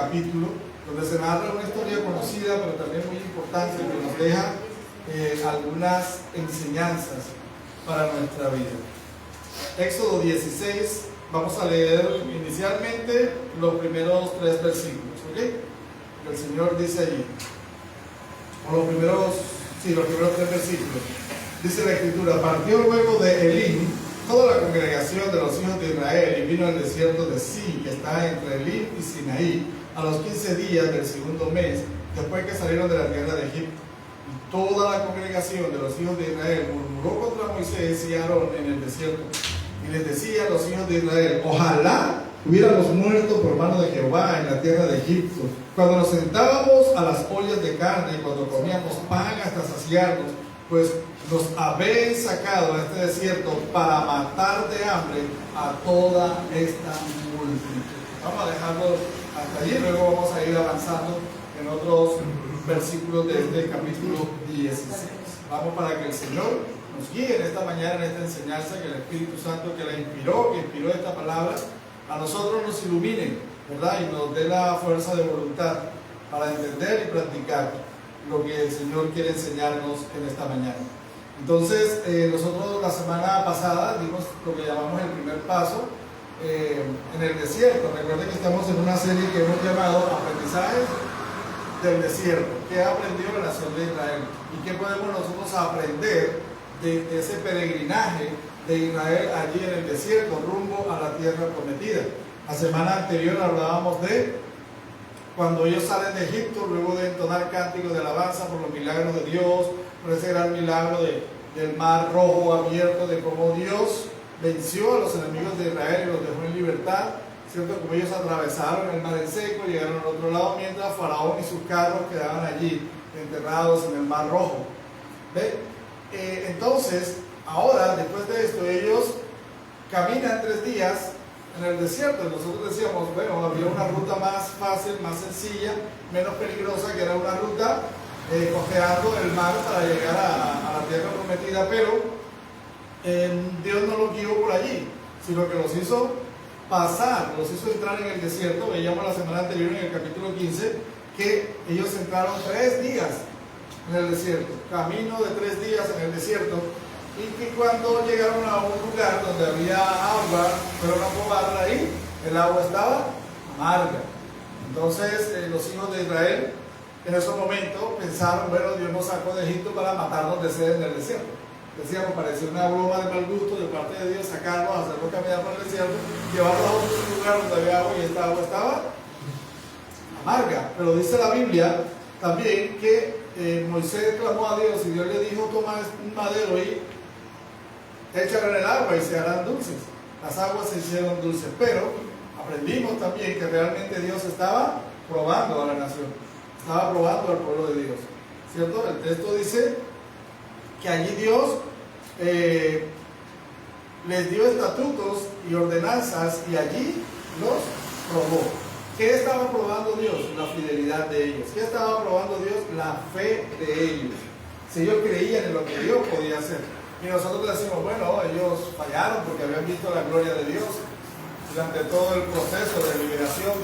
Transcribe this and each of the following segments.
capítulo, donde se narra una historia conocida, pero también muy importante, que nos deja algunas enseñanzas para nuestra vida. Éxodo 16, vamos a leer inicialmente los primeros 3 versículos, ¿ok? El Señor dice allí, o los primeros 3 versículos. Dice la Escritura: partió luego de Elim toda la congregación de los hijos de Israel y vino al desierto de Sin, que está entre Elim y Sinaí, a los 15 días del segundo mes, después que salieron de la tierra de Egipto. Y toda la congregación de los hijos de Israel murmuró contra Moisés y Aarón en el desierto. Y les decía a los hijos de Israel: ojalá hubiéramos muerto por mano de Jehová en la tierra de Egipto, cuando nos sentábamos a las ollas de carne y cuando comíamos pan hasta saciarnos, pues nos habéis sacado a este desierto para matar de hambre a toda esta multitud. Vamos a dejarlo hasta allí, luego vamos a ir avanzando en otros versículos de este capítulo 16. Vamos, para que el Señor nos guíe en esta mañana, en esta enseñanza, que el Espíritu Santo que inspiró esta palabra, a nosotros nos ilumine, ¿verdad? Y nos dé la fuerza de voluntad para entender y practicar lo que el Señor quiere enseñarnos en esta mañana. Entonces, nosotros la semana pasada dimos lo que llamamos el primer paso en el desierto. Recuerden que estamos en una serie que hemos llamado Aprendizajes del Desierto. ¿Qué ha aprendido la nación de Israel? ¿Y qué podemos nosotros aprender de ese peregrinaje de Israel allí en el desierto, rumbo a la tierra prometida? La semana anterior hablábamos de cuando ellos salen de Egipto, luego de entonar cánticos de alabanza por los milagros de Dios, por ese gran milagro del mar rojo abierto, de cómo Dios venció a los enemigos de Israel y los dejó en libertad, ¿cierto? Como ellos atravesaron el mar en seco, llegaron al otro lado, mientras Faraón y sus carros quedaban allí, enterrados en el mar rojo. ¿Ve? Entonces, ahora, después de esto, ellos caminan 3 días en el desierto. Nosotros decíamos, bueno, había una ruta más fácil, más sencilla, menos peligrosa, que era una ruta costeando el mar para llegar a la tierra prometida, pero Dios no los guió por allí, sino que los hizo pasar, los hizo entrar en el desierto. Veíamos la semana anterior, en el capítulo 15, que ellos entraron 3 días en el desierto, camino de 3 días en el desierto, y que cuando llegaron a un lugar donde había agua, fueron a probarla ahí, el agua estaba amarga. Entonces los hijos de Israel en ese momento pensaron, bueno, Dios nos sacó de Egipto para matarnos de sed en el desierto. Decíamos, parecía una broma de mal gusto de parte de Dios sacarlos, hacerlos caminar por el desierto, llevarlos a un lugar donde había agua y esta agua estaba amarga. Pero dice la Biblia también que Moisés clamó a Dios y Dios le dijo: toma un madero y échalo en el agua y se harán dulces. Las aguas se hicieron dulces, pero aprendimos también que realmente Dios estaba probando a la nación, estaba probando al pueblo de Dios, ¿cierto? El texto dice que allí Dios les dio estatutos y ordenanzas y allí los probó. ¿Qué estaba probando Dios? La fidelidad de ellos. ¿Qué estaba probando Dios? La fe de ellos. Si ellos creían en lo que Dios podía hacer. Y nosotros decimos, bueno, ellos fallaron porque habían visto la gloria de Dios durante todo el proceso de liberación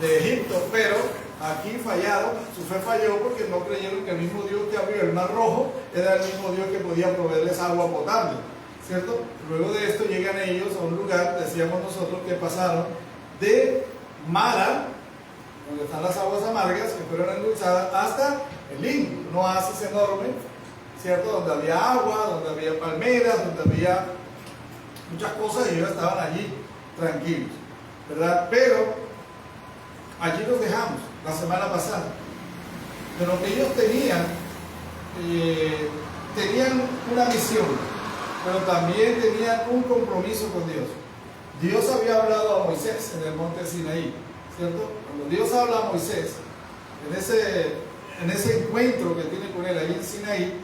de Egipto, pero aquí fallaron, su fe falló porque no creyeron que el mismo Dios que abrió el mar rojo era el mismo Dios que podía proveerles agua potable, ¿cierto? Luego de esto llegan ellos a un lugar, decíamos nosotros, que pasaron de Mara, donde están las aguas amargas, que fueron endulzadas, hasta Elim, un oasis enorme, ¿cierto? Donde había agua, donde había palmeras, donde había muchas cosas, y ellos estaban allí tranquilos, ¿verdad? Pero allí los dejamos la semana pasada. De lo que ellos tenían una misión, pero también tenían un compromiso con Dios. Dios había hablado a Moisés en el monte Sinaí, ¿cierto? Cuando Dios habla a Moisés, en ese encuentro que tiene con él ahí en Sinaí,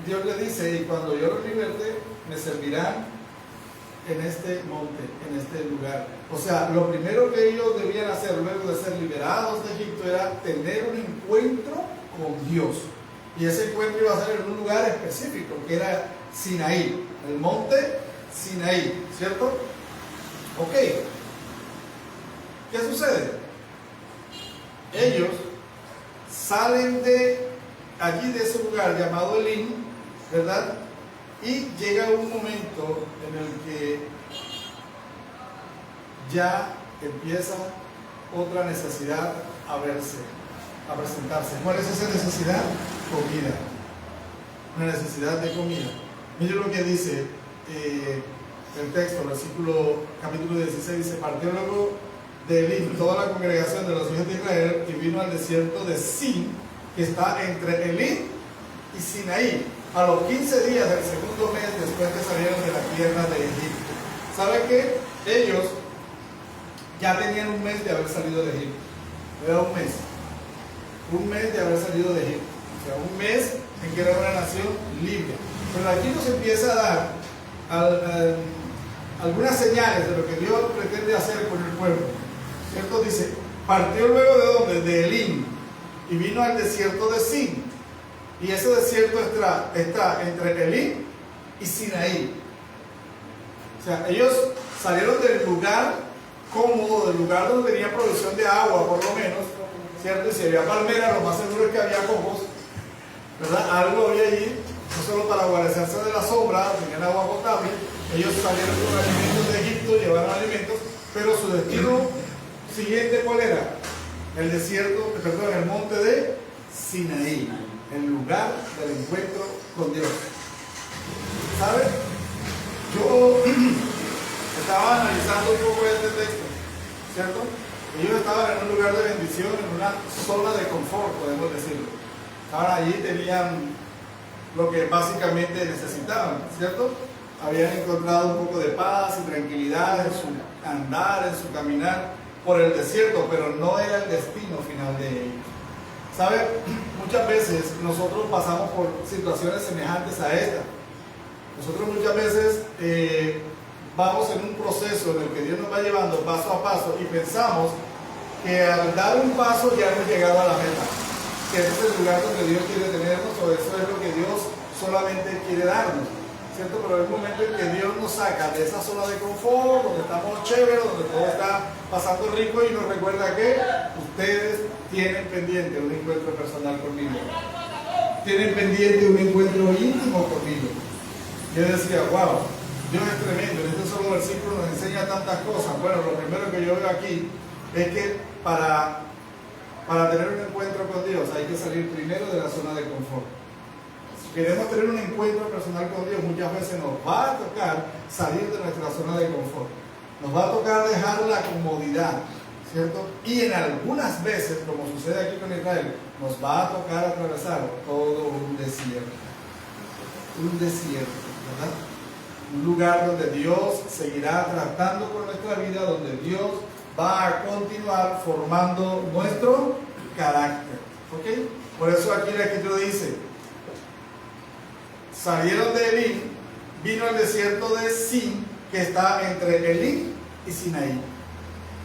Dios le dice: y cuando yo los liberte, me servirán en este monte, en este lugar. O sea, lo primero que ellos debían hacer luego de ser liberados de Egipto era tener un encuentro con Dios. Y ese encuentro iba a ser en un lugar específico, que era Sinaí, el monte Sinaí, ¿cierto? Ok. ¿Qué sucede? ellos salen de allí, de ese lugar llamado Elim, ¿verdad? Y llega un momento en el que ya empieza otra necesidad a verse, a presentarse. ¿Cuál es esa necesidad? Comida. Una necesidad de comida. Miren lo que dice el texto, capítulo 16, dice: partió luego de Elim toda la congregación de los hijos de Israel y vino al desierto de Sin, que está entre Elim y Sinaí, a los 15 días del segundo mes después que salieron de la tierra de Egipto. ¿Sabe qué? Ellos ya tenían un mes de haber salido de Egipto. Era un mes de haber salido de Egipto, o sea, un mes en que era una nación libre. Pero aquí nos empieza a dar algunas señales de lo que Dios pretende hacer con el pueblo, ¿cierto? Dice: partió luego ¿de dónde? De Elim, y vino al desierto de Sin, y ese desierto está entre Elim y Sinaí. O sea, ellos salieron del lugar cómodo, del lugar donde tenía provisión de agua, por lo menos, ¿cierto? Y si había palmeras, lo más seguro es que había cocos, ¿verdad? Algo había allí, no solo para guarecerse de la sombra, tenían agua potable. Ellos salieron con alimentos de Egipto, llevaron alimentos, pero su destino siguiente, ¿cuál era? El desierto, perdón, el monte de Sinaí, el lugar del encuentro con Dios. ¿Sabe? Yo estaba analizando un poco este texto, ¿cierto? Ellos estaban en un lugar de bendición, en una zona de confort, podemos decirlo. Ahora allí tenían lo que básicamente necesitaban, ¿cierto? Habían encontrado un poco de paz y tranquilidad en su andar, en su caminar por el desierto, pero no era el destino final de ellos. ¿Sabe? Muchas veces nosotros pasamos por situaciones semejantes a esta. Nosotros muchas veces vamos en un proceso en el que Dios nos va llevando paso a paso y pensamos que al dar un paso ya hemos llegado a la meta, que ese es el lugar donde Dios quiere tenernos, o eso es lo que Dios solamente quiere darnos, ¿cierto? Pero hay un momento en que Dios nos saca de esa zona de confort, donde estamos chéveres, donde todo está pasando rico, y nos recuerda que ustedes tienen pendiente un encuentro personal conmigo, tienen pendiente un encuentro íntimo conmigo. Yo decía: wow, Dios es tremendo, en este solo versículo nos enseña tantas cosas. Bueno, lo primero que yo veo aquí es que para tener un encuentro con Dios hay que salir primero de la zona de confort. Si queremos tener un encuentro personal con Dios, muchas veces nos va a tocar salir de nuestra zona de confort. Nos va a tocar dejar la comodidad, ¿cierto? Y en algunas veces, como sucede aquí con Israel, nos va a tocar atravesar todo un desierto. Un desierto, ¿verdad? Un lugar donde Dios seguirá tratando con nuestra vida, donde Dios va a continuar formando nuestro carácter, ¿ok? Por eso aquí la Escritura dice: salieron de Elim, vino al desierto de Sin, que está entre Elim y Sinaí.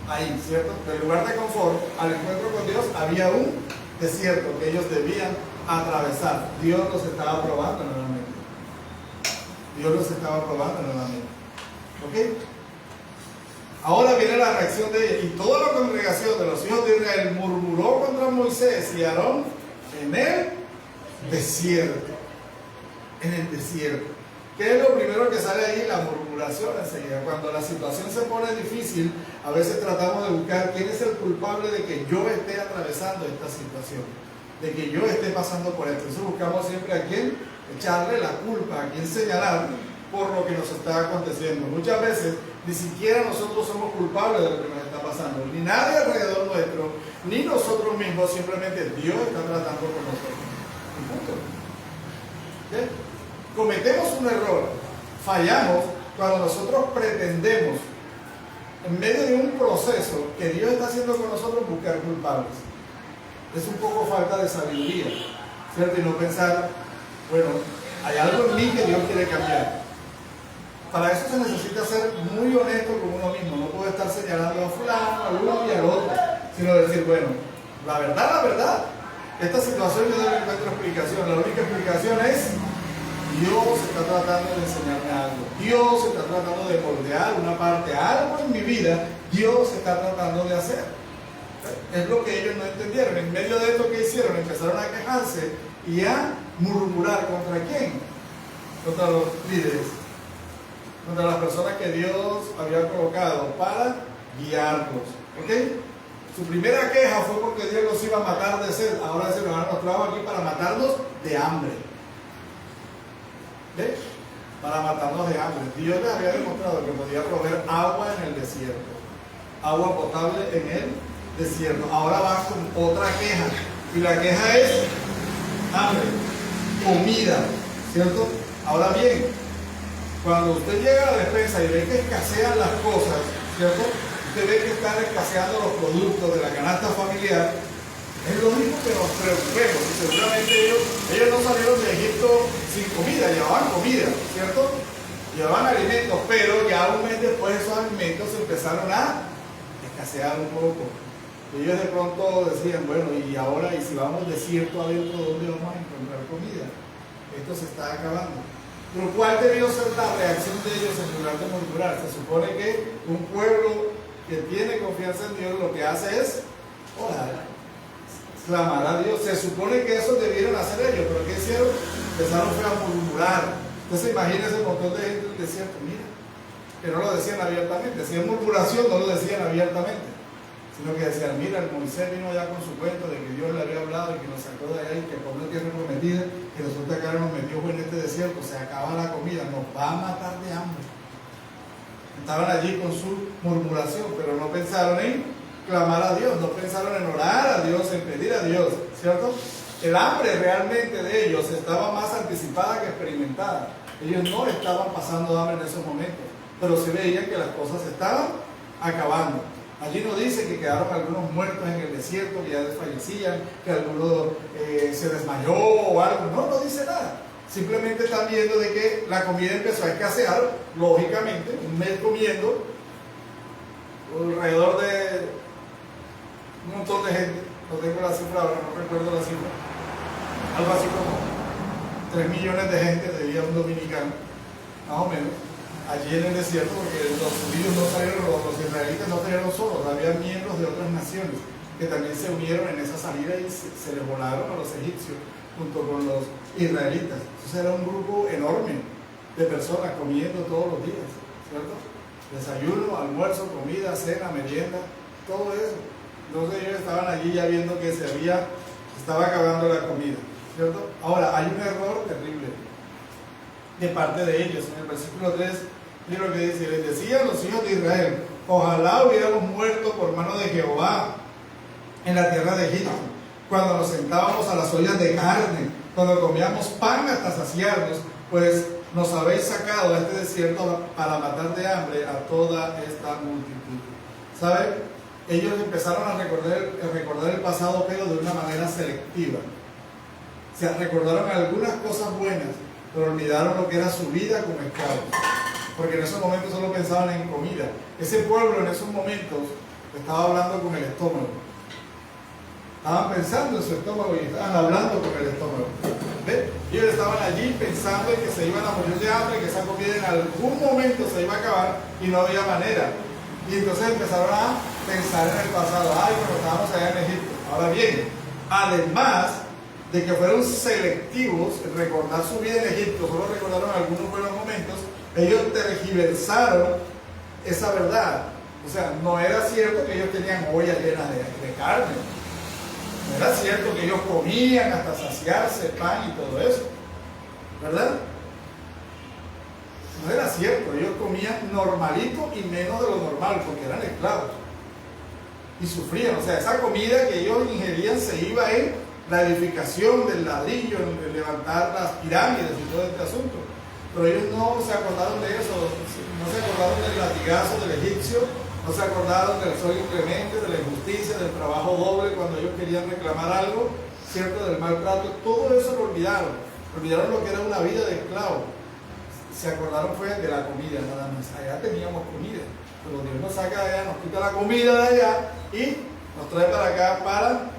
Ahí, ¿cierto? Del lugar de confort al encuentro con Dios había un desierto que ellos debían atravesar. Dios los estaba probando nuevamente. Dios los estaba probando nuevamente. ¿Ok? Ahora viene la reacción de ellos. Y toda la congregación de los hijos de Israel murmuró contra Moisés y Aarón en el desierto. En el desierto. ¿Qué es lo primero que sale ahí? La murmuración enseguida. Cuando la situación se pone difícil, a veces tratamos de buscar quién es el culpable de que yo esté atravesando esta situación, de que yo esté pasando por esto. Entonces buscamos siempre a quién echarle la culpa, a quién señalar por lo que nos está aconteciendo. Muchas veces ni siquiera nosotros somos culpables de lo que nos está pasando, ni nadie alrededor nuestro, ni nosotros mismos, simplemente Dios está tratando con nosotros. Y punto. ¿Sí? Cometemos un error, fallamos cuando nosotros pretendemos, en medio de un proceso que Dios está haciendo con nosotros, buscar culpables. Es un poco falta de sabiduría, ¿cierto? Y no pensar, bueno, hay algo en mí que Dios quiere cambiar. Para eso se necesita ser muy honesto con uno mismo. No puedo estar señalando a fulano, a uno y al otro, sino decir, bueno, la verdad, esta situación yo no le encuentro explicación. La única explicación es: Dios está tratando de enseñarme algo. Dios está tratando de moldear una parte, algo en mi vida, Dios está tratando de hacer. Es lo que ellos no entendieron. En medio de esto que hicieron, empezaron a quejarse y a murmurar. ¿Contra quién? Contra los líderes, contra las personas que Dios había colocado para guiarlos. ¿Ok? Su primera queja fue porque Dios los iba a matar de sed. Ahora se nos han trajo aquí para matarlos de hambre. ¿Ves? Para matarnos de hambre. Dios les había demostrado que podía proveer agua en el desierto, agua potable en el desierto. Ahora va con otra queja, y la queja es hambre, comida, ¿cierto? Ahora bien, cuando usted llega a la despensa y ve que escasean las cosas, ¿cierto? Usted ve que están escaseando los productos de la canasta familiar. Es lo mismo que nos preocupemos, y seguramente ellos no salieron de Egipto sin comida, llevaban comida, ¿cierto? Llevaban alimentos, pero ya un mes después esos alimentos empezaron a escasear un poco. Ellos de pronto decían, bueno, y ahora, y si vamos desierto adentro, ¿dónde vamos a encontrar comida? Esto se está acabando. Pero ¿cuál debió ser la reacción de ellos en lugar de murmurar? Se supone que un pueblo que tiene confianza en Dios lo que hace es orar, clamar a Dios. Se supone que eso debieron hacer ellos, pero ¿qué hicieron? Empezaron a murmurar. Entonces imagínense un montón de gente en el desierto, mira, que no lo decían abiertamente, hacían murmuración, no lo decían abiertamente, sino que decían, mira, el Moisés vino allá con su cuento de que Dios le había hablado y que nos sacó de allá y que por una tierra prometida, que resulta que ahora nos metió en este desierto, se acaba la comida, nos va a matar de hambre. Estaban allí con su murmuración, pero no pensaron en clamar a Dios, no pensaron en orar a Dios, en pedir a Dios, ¿cierto? El hambre realmente de ellos estaba más anticipada que experimentada. Ellos no estaban pasando hambre en esos momentos, pero se veían que las cosas estaban acabando. Allí no dice que quedaron algunos muertos en el desierto, que ya desfallecían, que alguno se desmayó o algo. No, no dice nada. Simplemente están viendo de que la comida empezó a escasear, lógicamente, un mes comiendo, alrededor de un montón de gente, no tengo la cifra ahora, no recuerdo la cifra, algo así como 3 millones de gente debía un dominicano, más o menos, allí en el desierto, porque los judíos no salieron, los israelitas no salieron solos, había miembros de otras naciones que también se unieron en esa salida y se les volaron a los egipcios junto con los israelitas. Entonces era un grupo enorme de personas comiendo todos los días, ¿cierto? Desayuno, almuerzo, comida, cena, merienda, todo eso. Entonces ellos estaban allí ya viendo que se estaba acabando la comida, ¿cierto? Ahora, hay un error terrible de parte de ellos. En el versículo 3, mira lo que dice, les decían los hijos de Israel, ojalá hubiéramos muerto por mano de Jehová en la tierra de Egipto, cuando nos sentábamos a las ollas de carne, cuando comíamos pan hasta saciarnos, pues nos habéis sacado de este desierto para matar de hambre a toda esta multitud. ¿Saben? Ellos empezaron a recordar el pasado, pero de una manera selectiva. O sea, recordaron algunas cosas buenas, pero olvidaron lo que era su vida como esclavos. Porque en esos momentos solo pensaban en comida. Ese pueblo en esos momentos estaba hablando con el estómago. Estaban pensando en su estómago y estaban hablando con el estómago. ¿Ves? Ellos estaban allí pensando en que se iban a morir de hambre, que esa comida en algún momento se iba a acabar y no había manera. Y entonces empezaron a pensar en el pasado. Ay, cuando estábamos allá en Egipto. Ahora bien, además de que fueron selectivos en recordar su vida en Egipto, solo recordaron algunos buenos momentos, ellos tergiversaron esa verdad. O sea, no era cierto que ellos tenían ollas llenas de carne. No era cierto que ellos comían hasta saciarse, pan y todo eso, ¿verdad? No era cierto, ellos comían normalito y menos de lo normal, porque eran esclavos y sufrían. O sea, esa comida que ellos ingerían se iba en la edificación del ladrillo, en levantar las pirámides y todo este asunto. Pero ellos no se acordaron de eso, no se acordaron del latigazo del egipcio, no se acordaron del sol inclemente, de la injusticia, del trabajo doble cuando ellos querían reclamar algo, ¿cierto? Del maltrato. Todo eso lo olvidaron. Olvidaron lo que era una vida de esclavo. Se acordaron fue de la comida nada más. Allá teníamos comida, pero Dios nos saca de allá, nos quita la comida de allá y nos trae para acá para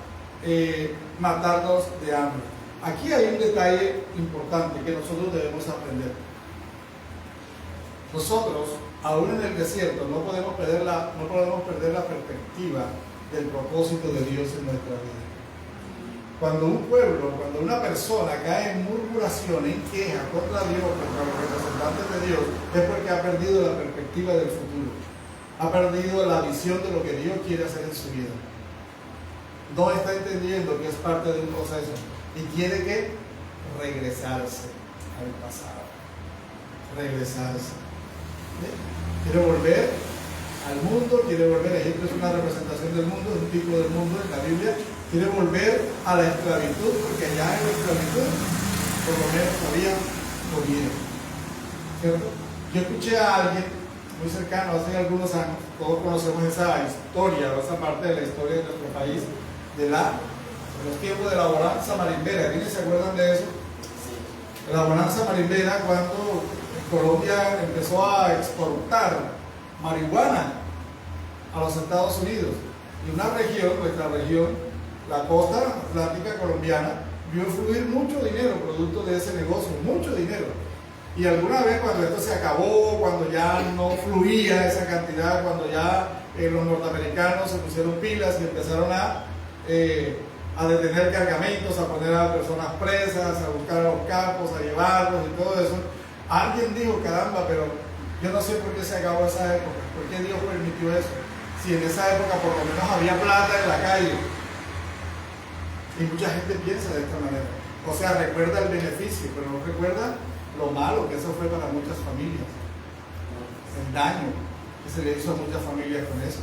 matarnos de hambre. Aquí hay un detalle importante que nosotros debemos aprender. Nosotros, aún en el desierto, no podemos perder la perspectiva del propósito de Dios en nuestra vida. Cuando un pueblo, cuando una persona cae en murmuración, en queja contra Dios, contra los representantes de Dios, es porque ha perdido la perspectiva del futuro, ha perdido la visión de lo que Dios quiere hacer en su vida. No está entendiendo que es parte de un proceso y quiere que regresarse al pasado, regresarse. Quiere volver al mundo, quiere volver. Egipto es una representación del mundo, es un tipo del mundo en la Biblia. Quiere volver a la esclavitud, porque allá en la esclavitud por lo menos había comida, ¿cierto? Yo escuché a alguien muy cercano hace algunos años, todos conocemos esa historia o esa parte de la historia de nuestro país, de los tiempos de la bonanza marimbera. ¿Quiénes se acuerdan de eso? La bonanza marimbera, cuando Colombia empezó a exportar marihuana a los Estados Unidos, y una región, nuestra región, la costa atlántica colombiana, vio fluir mucho dinero producto de ese negocio, mucho dinero. Y alguna vez, cuando esto se acabó, cuando ya no fluía esa cantidad, cuando ya los norteamericanos se pusieron pilas y empezaron a detener cargamentos, a poner a personas presas, a buscar a los capos, a llevarlos y todo eso, alguien dijo: caramba, pero yo no sé por qué se acabó esa época, por qué Dios permitió eso, si en esa época por lo menos había plata en la calle. Y mucha gente piensa de esta manera, o sea, recuerda el beneficio, pero no recuerda lo malo que eso fue para muchas familias, el daño que se le hizo a muchas familias con eso,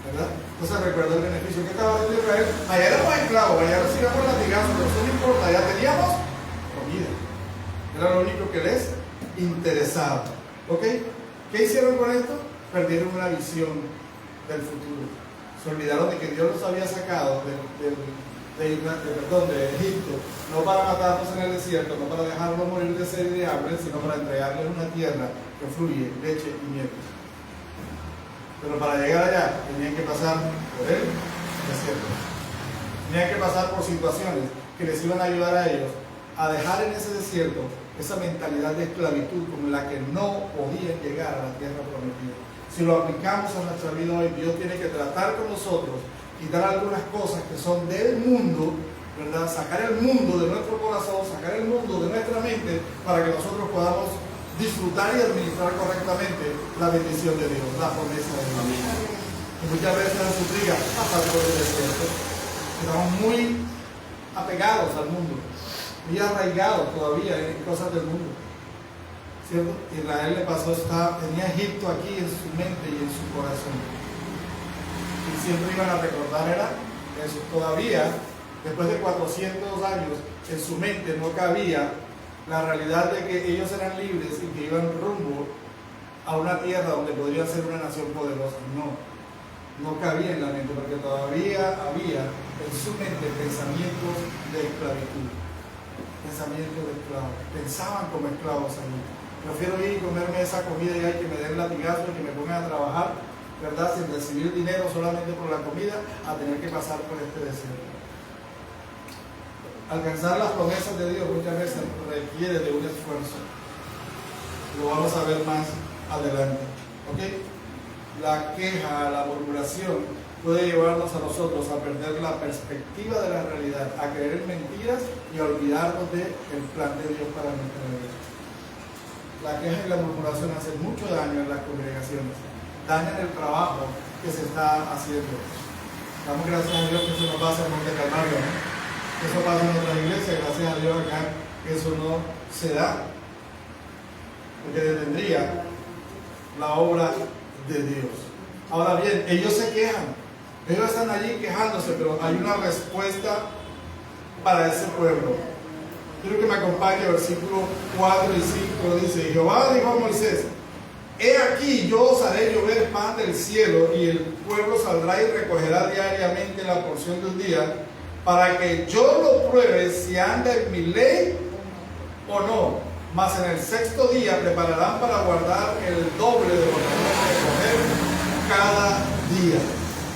¿verdad? Entonces recuerda el beneficio que estaba haciendo Israel. Allá éramos esclavos, allá recibíamos latigazos, pero eso no importa, allá teníamos comida, era lo único que les interesaba. ¿Ok? ¿Qué hicieron con esto? Perdieron una visión del futuro, se olvidaron de que Dios los había sacado de Egipto, no para matarlos en el desierto, no para dejarlos morir de sed y de hambre, sino para entregarles una tierra que fluye leche y miel. Pero para llegar allá tenían que pasar por el desierto, tenían que pasar por situaciones que les iban a ayudar a ellos a dejar en ese desierto esa mentalidad de esclavitud con la que no podían llegar a la tierra prometida. Si lo aplicamos a nuestra vida hoy, Dios tiene que tratar con nosotros, quitar algunas cosas que son del mundo, ¿verdad? Sacar el mundo de nuestro corazón, sacar el mundo de nuestra mente, para que nosotros podamos disfrutar y administrar correctamente la bendición de Dios, la promesa de Dios. Y muchas veces nos suplica pasar por el desierto. Estamos muy apegados al mundo, muy arraigados todavía en cosas del mundo, ¿cierto? Israel le pasó, tenía Egipto aquí en su mente y en su corazón. Y siempre iban a recordar era eso. Todavía, después de 400 años, en su mente no cabía la realidad de que ellos eran libres y que iban rumbo a una tierra donde podrían ser una nación poderosa. No cabía en la mente, porque todavía había en su mente pensamientos de esclavitud, pensamientos de esclavos. Pensaban como esclavos allí. Prefiero ir y comerme esa comida y hay que me den latigazos, que me pongan a trabajar, ¿verdad?, sin recibir dinero solamente por la comida, a tener que pasar por este desierto. Alcanzar las promesas de Dios muchas veces requiere de un esfuerzo. Lo vamos a ver más adelante. ¿Ok? La queja, la murmuración puede llevarnos a nosotros a perder la perspectiva de la realidad, a creer en mentiras y a olvidarnos del plan de Dios para nuestra vida. La queja y la murmuración hacen mucho daño en las congregaciones, dañan el trabajo que se está haciendo. Damos gracias a Dios que eso no pasa en Monte Calvario, ¿no? Eso pasa en otras iglesias, gracias a Dios acá eso no se da, porque detendría la obra de Dios. Ahora bien, ellos se quejan, ellos están allí quejándose, pero hay una respuesta para ese pueblo. Quiero que me acompañe, versículos 4 y 5, dice: Jehová dijo a Moisés: he aquí, yo os haré llover pan del cielo, y el pueblo saldrá y recogerá diariamente la porción del día, para que yo lo pruebe si anda en mi ley o no. Mas en el sexto día prepararán para guardar el doble de lo que van a recoger cada día.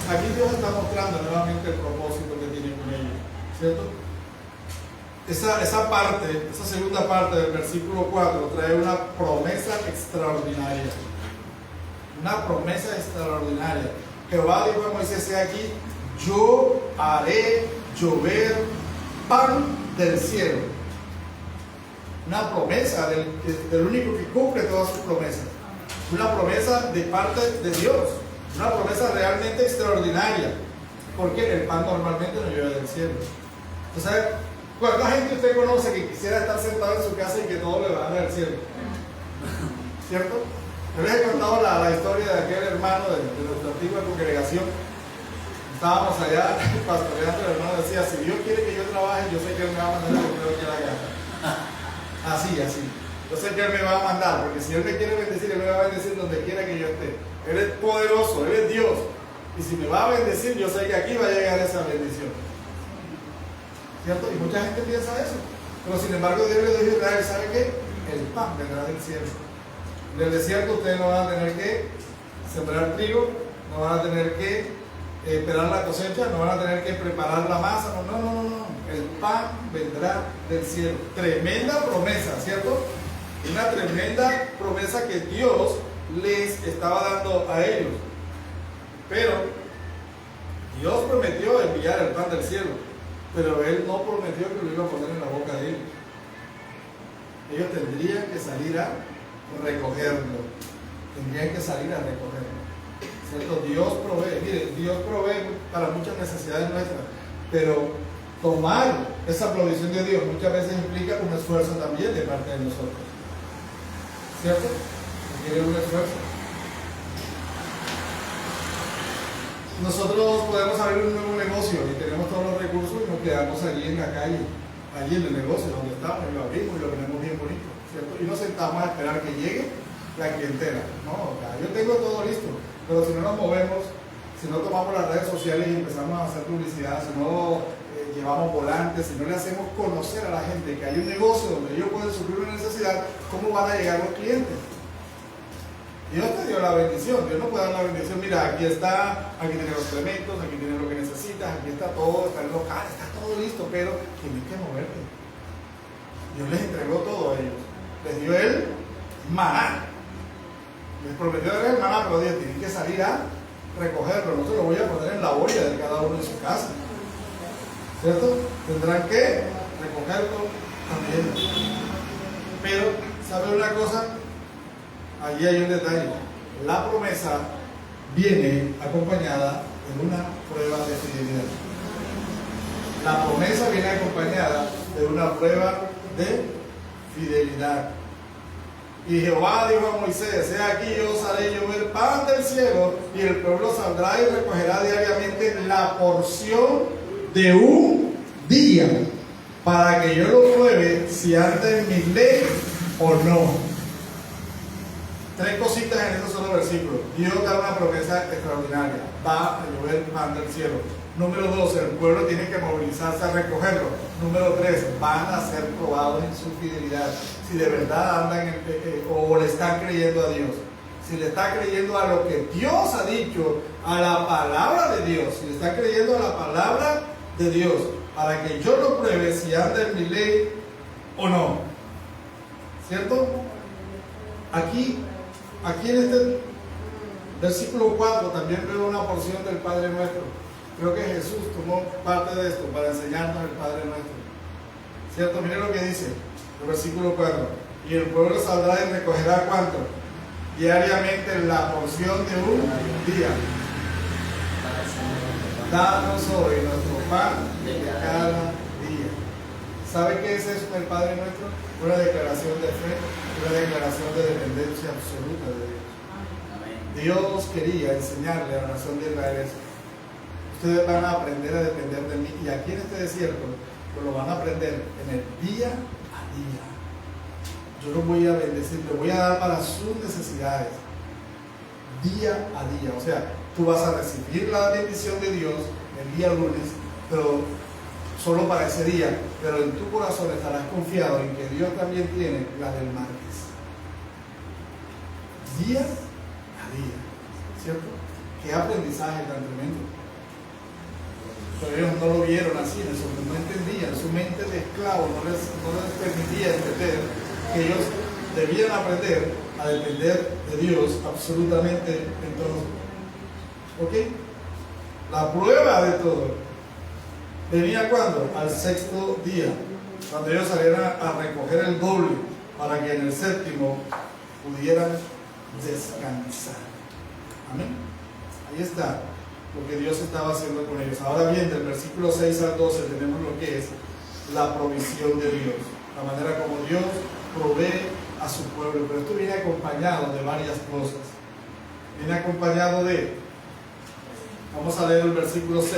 Aquí Dios está mostrando nuevamente el propósito que tiene con ellos, ¿cierto? Esa parte, esa segunda parte del versículo 4 trae una promesa extraordinaria. Una promesa extraordinaria. Jehová dijo a Moisés: he aquí, yo haré llover pan del cielo. Una promesa del único que cumple todas sus promesas. Una promesa de parte de Dios. Una promesa realmente extraordinaria. Porque el pan normalmente no llueve del cielo. Entonces, ¿cuánta gente usted conoce que quisiera estar sentado en su casa y que todo le va del cielo? ¿Cierto? Yo les he contado la historia de aquel hermano de nuestra antigua congregación. Estábamos allá pastoreando, el hermano decía: si Dios quiere que yo trabaje, yo sé que Él me va a mandar lo que quiera que haga. Así. Yo sé que Él me va a mandar, porque si Él me quiere bendecir, Él me va a bendecir donde quiera que yo esté. Él es poderoso, Él es Dios. Y si me va a bendecir, yo sé que aquí va a llegar esa bendición. ¿Cierto? Y mucha gente piensa eso. Pero sin embargo, Dios le dijo a Israel: ¿sabe qué? El pan vendrá del cielo. En el desierto ustedes no van a tener que sembrar trigo, no van a tener que esperar la cosecha, no van a tener que preparar la masa. No. El pan vendrá del cielo. Tremenda promesa, ¿cierto? Una tremenda promesa que Dios les estaba dando a ellos. Pero Dios prometió enviar el pan del cielo, pero Él no prometió que lo iba a poner en la boca de ellos. Ellos tendrían que salir a recogerlo. ¿Cierto? Dios provee, mire, Dios provee para muchas necesidades nuestras, pero tomar esa provisión de Dios muchas veces implica un esfuerzo también de parte de nosotros. ¿Cierto? Requiere un esfuerzo. Nosotros podemos abrir un nuevo negocio y tenemos todos los recursos y nos quedamos allí en la calle, allí en el negocio donde estamos, y lo abrimos y lo tenemos bien bonito, ¿cierto? Y nos sentamos a esperar que llegue la clientela. No, yo tengo todo listo, pero si no nos movemos, si no tomamos las redes sociales y empezamos a hacer publicidad, si no llevamos volantes, si no le hacemos conocer a la gente que hay un negocio donde ellos pueden suplir una necesidad, ¿cómo van a llegar los clientes? Dios te dio la bendición, Dios no puede dar la bendición. Mira, aquí está, aquí tiene los elementos, aquí tiene lo que necesitas, aquí está todo, está el local, está todo listo, pero tienes que moverte. Dios les entregó todo a ellos. Les dio el maná. Les prometió dar el maná, pero Dios tienen que salir a recogerlo. No se lo voy a poner en la olla de cada uno en su casa. ¿Cierto? Tendrán que recogerlo también. Pero, ¿sabe una cosa? Allí hay un detalle. La promesa viene acompañada de una prueba de fidelidad. La promesa viene acompañada de una prueba de fidelidad. Y Jehová dijo a Moisés: he aquí, yo os haré llover pan del cielo, y el pueblo saldrá y recogerá diariamente la porción de un día, para que yo lo pruebe si anda en mi ley o no. Tres cositas en esos solo versículos. Dios da una promesa extraordinaria: va a llover pan del cielo. Número 2, el pueblo tiene que movilizarse a recogerlo. Número 3, van a ser probados en su fidelidad. Si de verdad andan o le están creyendo a Dios. Si le está creyendo a lo que Dios ha dicho, a la palabra de Dios. Si le está creyendo a la palabra de Dios, para que yo lo pruebe si anda en mi ley o no. ¿Cierto? Aquí en este versículo 4 también veo una porción del Padre Nuestro. Creo que Jesús tomó parte de esto para enseñarnos el Padre Nuestro. ¿Cierto? Miren lo que dice el versículo 4. Y el pueblo saldrá y recogerá ¿cuánto? Diariamente la porción de un día. Danos hoy nuestro pan de cada día. ¿Sabe qué es eso del Padre Nuestro? Una declaración de fe, una declaración de dependencia absoluta de Dios. Dios quería enseñarle a la nación de Israel eso. Ustedes van a aprender a depender de mí, y aquí en este desierto pues lo van a aprender en el día a día. Yo los voy a bendecir, les voy a dar para sus necesidades día a día. O sea, tú vas a recibir la bendición de Dios el día lunes, pero solo para ese día, pero en tu corazón estarás confiado en que Dios también tiene la del martes. Día a día, ¿cierto? Qué aprendizaje tan tremendo. Pero ellos no lo vieron así, no entendían, su mente de esclavo no les permitía entender que ellos debían aprender a depender de Dios absolutamente en todo. ¿Ok? La prueba de todo venía cuando, al sexto día, cuando ellos salieran a recoger el doble para que en el séptimo pudieran descansar. Amén. Ahí está lo que Dios estaba haciendo con ellos. Ahora bien, del versículo 6 al 12 tenemos lo que es la provisión de Dios, la manera como Dios provee a su pueblo. Pero esto viene acompañado de varias cosas. Viene acompañado de, vamos a leer el versículo 6.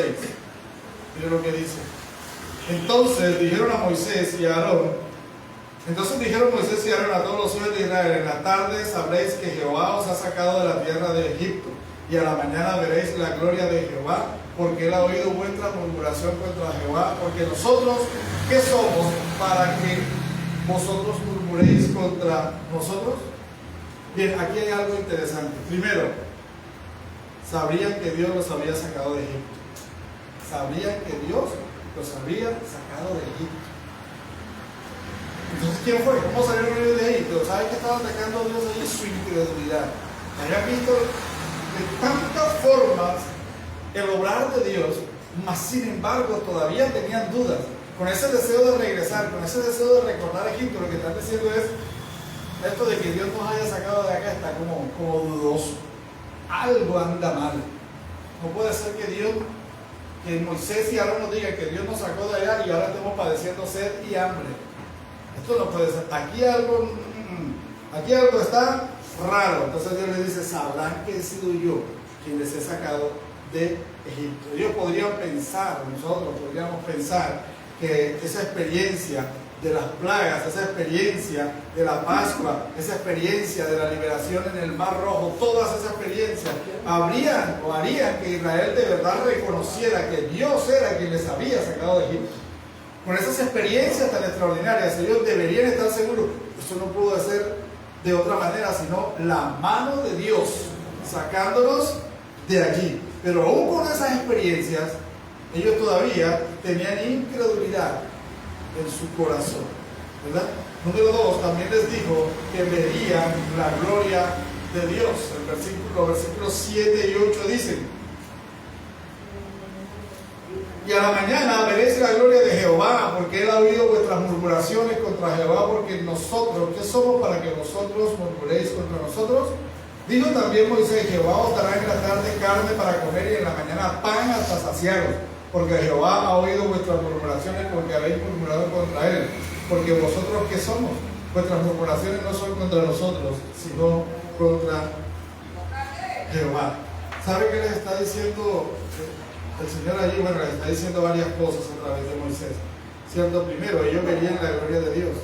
Miren lo que dice. Entonces dijeron Moisés y a Aarón a todos los hijos de Israel: en la tarde sabréis que Jehová os ha sacado de la tierra de Egipto, y a la mañana veréis la gloria de Jehová, porque él ha oído vuestra murmuración contra Jehová. Porque nosotros, ¿qué somos para que vosotros murmuréis contra nosotros? Bien, aquí hay algo interesante. Primero, sabrían que Dios los había sacado de Egipto. Sabrían que Dios los había sacado de Egipto. Entonces, ¿quién fue? ¿Cómo salieron ellos de Egipto? ¿Saben que estaba atacando a Dios ahí? Su incredulidad. Habían visto de tantas formas el obrar de Dios, mas sin embargo todavía tenían dudas. Con ese deseo de regresar, con ese deseo de recordar Egipto, lo que están diciendo es esto de que Dios nos haya sacado de acá está como dudoso. Algo anda mal. No puede ser que Moisés y Aarón nos digan que Dios nos sacó de allá y ahora estamos padeciendo sed y hambre. Esto no puede ser. Aquí algo está raro. Entonces Dios les dice: sabrán que he sido yo quien les he sacado de Egipto. Ellos podrían pensar, nosotros podríamos pensar que esa experiencia de las plagas, esa experiencia de la Pascua, esa experiencia de la liberación en el Mar Rojo, todas esas experiencias harían que Israel de verdad reconociera que Dios era quien les había sacado de Egipto. Con esas experiencias tan extraordinarias, ellos deberían estar seguros. Eso no pudo ser de otra manera, sino la mano de Dios sacándolos de allí. Pero aún con esas experiencias, ellos todavía tenían incredulidad en su corazón, ¿verdad? Número 2, también les dijo que verían la gloria de Dios. Los versículos 7 y 8 dicen: y a la mañana veréis la gloria de Jehová, porque él ha oído vuestras murmuraciones contra Jehová. Porque nosotros, ¿qué somos para que vosotros murmuréis contra nosotros? Dijo también Moisés: Jehová os dará en la tarde carne para comer, y en la mañana pan hasta saciaros, porque Jehová ha oído vuestras murmuraciones, porque habéis murmurado contra él. Porque vosotros, ¿qué somos? Vuestras murmuraciones no son contra nosotros, sino contra Jehová. ¿Sabe qué les está diciendo el Señor allí? Bueno, les está diciendo varias cosas a través de Moisés, ¿cierto? Primero, ellos verían la gloria de Dios.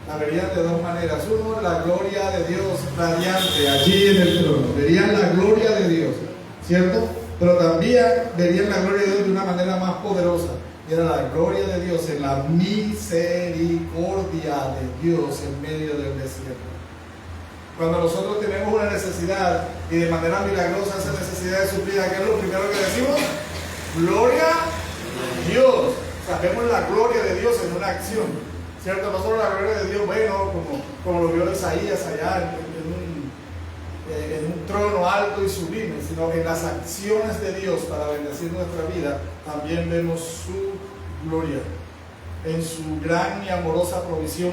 La verían de dos maneras. Uno, la gloria de Dios radiante allí en el trono. Verían la gloria de Dios, ¿cierto? Pero también verían la gloria de Dios de una manera más poderosa. Era la gloria de Dios en la misericordia de Dios en medio del desierto. Cuando nosotros tenemos una necesidad y de manera milagrosa esa necesidad es suplida, ¿qué es lo primero que decimos? Gloria a Dios. O sea, vemos la gloria de Dios en una acción, ¿cierto? No solo la gloria de Dios, bueno, como lo vio Isaías allá en un trono alto y sublime, sino en las acciones de Dios para bendecir nuestra vida. También vemos su gloria en su gran y amorosa provisión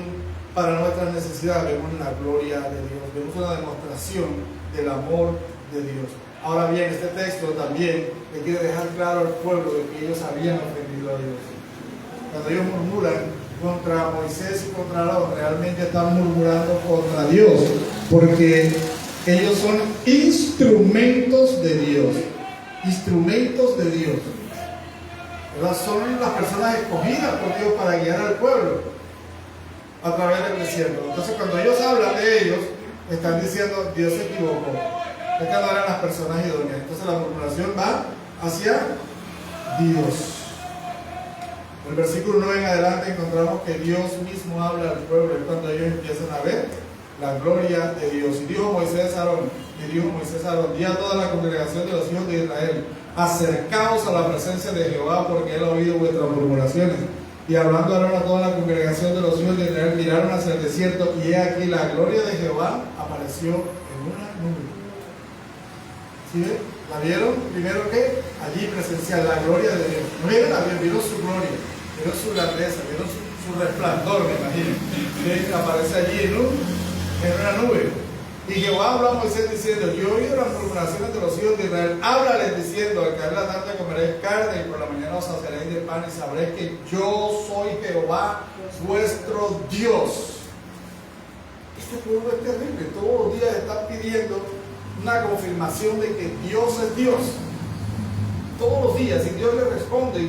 para nuestras necesidades. Vemos la gloria de Dios, vemos una demostración del amor de Dios. Ahora bien, este texto también le quiere dejar claro al pueblo de que ellos habían ofendido a Dios. Cuando ellos murmuran contra Moisés y contra Aarón, realmente están murmurando contra Dios, porque ellos son instrumentos de Dios. Instrumentos de Dios, ¿verdad? Son las personas escogidas por Dios para guiar al pueblo a través del desierto. Entonces, cuando ellos hablan de ellos, están diciendo: Dios se equivocó. Estas no eran las personas idóneas. Entonces, la murmuración va hacia Dios. En el versículo 9 en adelante encontramos que Dios mismo habla al pueblo, y cuando ellos empiezan a ver la gloria de Dios. Y dijo Moisés a Aarón, di a toda la congregación de los hijos de Israel: acercaos a la presencia de Jehová, porque él ha oído vuestras murmuraciones. Y hablando Aarón a toda la congregación de los hijos de Israel, miraron hacia el desierto, y he aquí la gloria de Jehová apareció en una nube. ¿Sí ven? ¿La vieron? Primero que allí presencial, la gloria de Dios. No vieron la vieron su gloria, vieron su grandeza, vieron su resplandor, me imagino. Que aparece allí en una nube. Y Jehová habló a Moisés diciendo: yo he oído las murmuraciones de los hijos de Israel. Háblales diciendo: al caer la tarde comeréis carne, y por la mañana os saciaréis de pan, y sabréis que yo soy Jehová vuestro Dios. Este pueblo es terrible. Todos los días están pidiendo una confirmación de que Dios es Dios. Todos los días, y Dios le responde,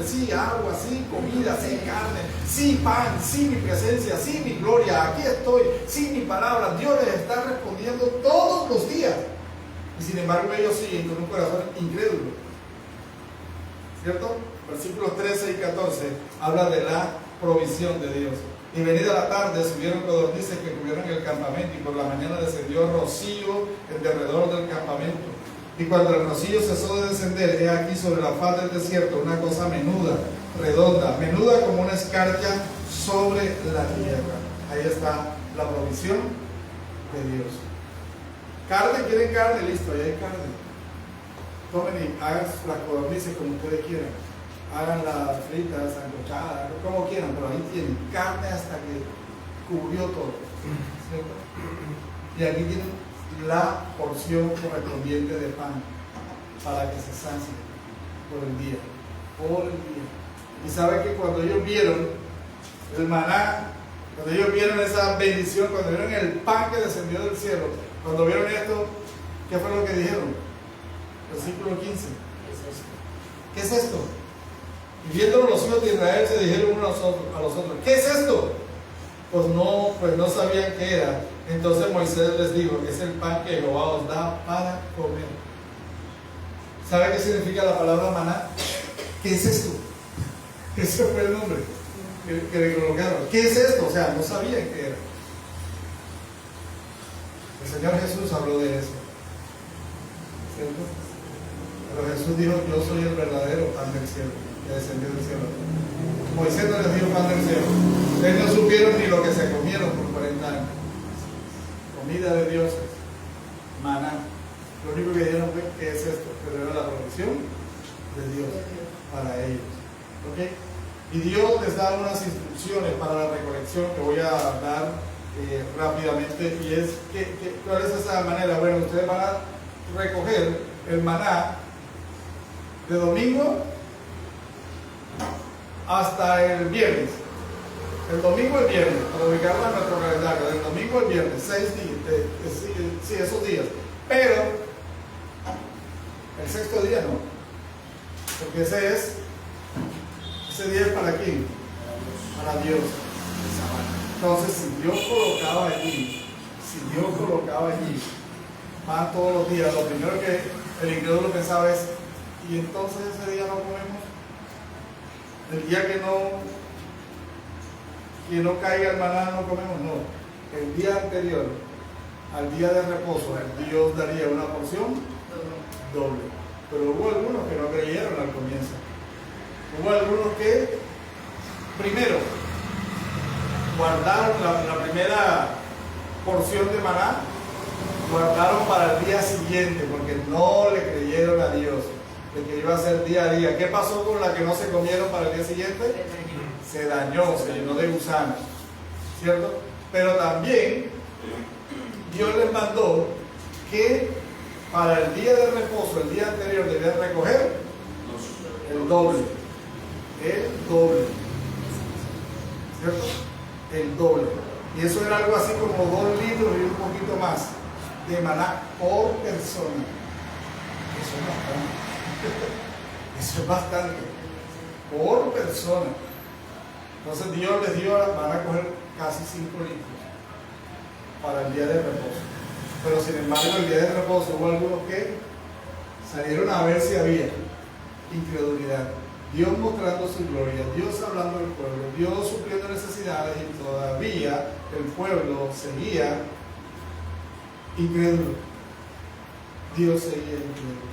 sí, agua, sí, comida, sí, carne, sí, pan, sí, mi presencia, sí, mi gloria, aquí estoy, sí, mi palabra. Dios les está respondiendo todos los días. Y sin embargo ellos siguen con un corazón incrédulo. ¿Cierto? Versículos 13 y 14 habla de la provisión de Dios. Y venida la tarde subieron codornices que cubrieron el campamento, y por la mañana descendió rocío en derredor del campamento. Y cuando el rocío cesó de descender, he aquí sobre la faz del desierto una cosa menuda, redonda, menuda como una escarcha sobre la tierra. Ahí está la provisión de Dios. Carne, ¿quieren carne? Listo, ahí hay carne. Tomen y hagan las codornices como ustedes quieran. Hagan las fritas, sancochadas, como quieran, pero ahí tienen carne hasta que cubrió todo. ¿Cierto? Y aquí tienen la porción correspondiente de pan para que se sacie por el día. Y saben que cuando ellos vieron el maná, cuando ellos vieron esa bendición, cuando vieron el pan que descendió del cielo, cuando vieron esto, ¿qué fue lo que dijeron? Versículo 15. ¿Qué es esto? Y viéndolo los hijos de Israel se dijeron unos a los otros: ¿qué es esto? Pues no sabían qué era. Entonces Moisés les dijo: es el pan que Jehová os da para comer. ¿Sabe qué significa la palabra maná? ¿Qué es esto? Ese fue el nombre que le colocaron. ¿Qué es esto? O sea, no sabían qué era. El Señor Jesús habló de eso, ¿cierto? Pero Jesús dijo: yo soy el verdadero pan del cielo, que descendió del cielo. Moisés no les dio pan del cielo. Ustedes no supieron ni lo que se comieron por 40 años. Comida de dioses, maná. Lo único que dijeron fue: ¿qué es esto? Pero era la provisión de Dios para ellos. ¿Ok? Y Dios les da unas instrucciones para la recolección que voy a dar rápidamente. Y es, ¿cuál es esa manera? Bueno, ustedes van a recoger el maná de domingo hasta el viernes. El domingo al viernes, para ubicarlo en nuestro calendario, del domingo al viernes, 6 días, sí, esos días. Pero el sexto día no, porque ese día es para quién, para Dios. Entonces, si Dios colocaba allí van todos los días, lo primero que el incrédulo pensaba es: ¿y entonces ese día no comemos? El día que no caiga el maná no comemos. No, el día anterior al día de reposo Dios daría una porción doble. Pero hubo algunos que no creyeron al comienzo. Hubo algunos que primero guardaron la primera porción de maná, guardaron para el día siguiente porque no le creyeron a Dios de que iba a ser día a día. ¿Qué pasó con la que no se comieron para el día siguiente? Se dañó, se llenó de gusanos, ¿cierto? Pero también Dios les mandó que para el día de reposo, el día anterior, debían recoger el doble, ¿cierto? El doble. Y eso era algo así como 2 litros y un poquito más de maná por persona. Eso es bastante. Eso es bastante. Por persona. Entonces Dios les dio, van a coger casi 5 litros para el día de reposo. Pero sin embargo, el día de reposo hubo algunos que salieron a ver si había incredulidad. Dios mostrando su gloria, Dios hablando al pueblo, Dios supliendo necesidades, y todavía el pueblo seguía incrédulo. Dios seguía incrédulo.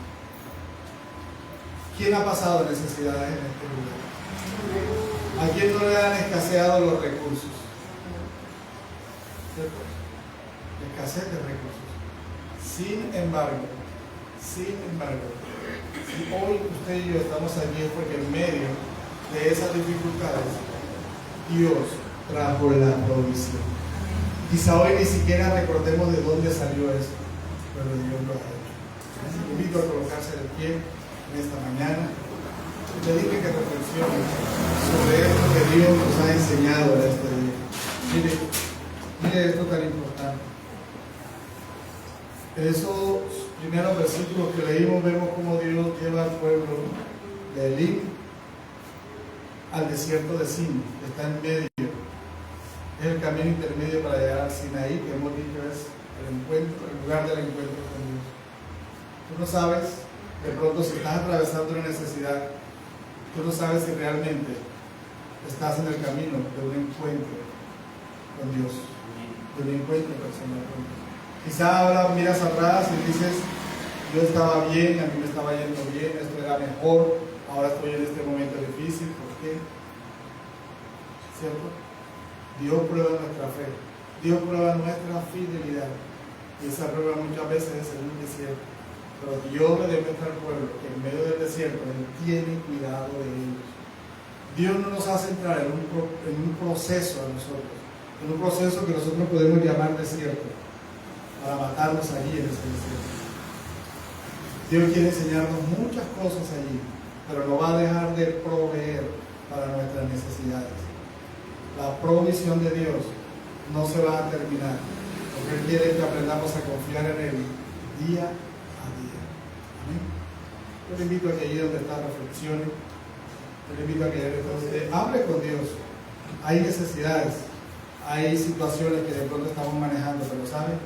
¿Quién ha pasado necesidades en este lugar? ¿A quién no le han escaseado los recursos? ¿Cierto? Escasez de recursos. Sin embargo, Sin embargo, si hoy usted y yo estamos aquí es porque en medio de esas dificultades Dios trajo la provisión. Quizá hoy ni siquiera recordemos de dónde salió eso, pero Dios lo ha hecho. Les invito a colocarse de pie en esta mañana y pedirle que reflexione sobre esto que Dios nos ha enseñado en este día. Mire esto tan importante. En esos primeros versículos que leímos vemos cómo Dios lleva al pueblo de Elim al desierto de Sin, que está en medio. Es el camino intermedio para llegar al Sinaí, que hemos dicho es el lugar del encuentro con Dios. Tú no sabes, de pronto, si estás atravesando una necesidad, tú no sabes si realmente estás en el camino de un encuentro con Dios, de un encuentro personal con Dios. Quizá ahora miras atrás y dices, yo estaba bien, a mí me estaba yendo bien, esto era mejor, ahora estoy en este momento difícil. ¿Por qué? ¿Cierto? Dios prueba nuestra fe, Dios prueba nuestra fidelidad, y esa prueba muchas veces es en un desierto. Pero Dios le demuestra al pueblo que en medio del desierto Él tiene cuidado de ellos. Dios no nos hace entrar en un proceso a nosotros, en un proceso que nosotros podemos llamar desierto, para matarnos allí en ese desierto. Dios quiere enseñarnos muchas cosas allí, pero no va a dejar de proveer para nuestras necesidades. La provisión de Dios no se va a terminar, porque Él quiere que aprendamos a confiar en Él día a día. Amén. Yo le invito a que allí donde está reflexione, yo le invito a que hable con Dios. Hay necesidades, hay situaciones que de pronto estamos manejando, pero ¿sabe?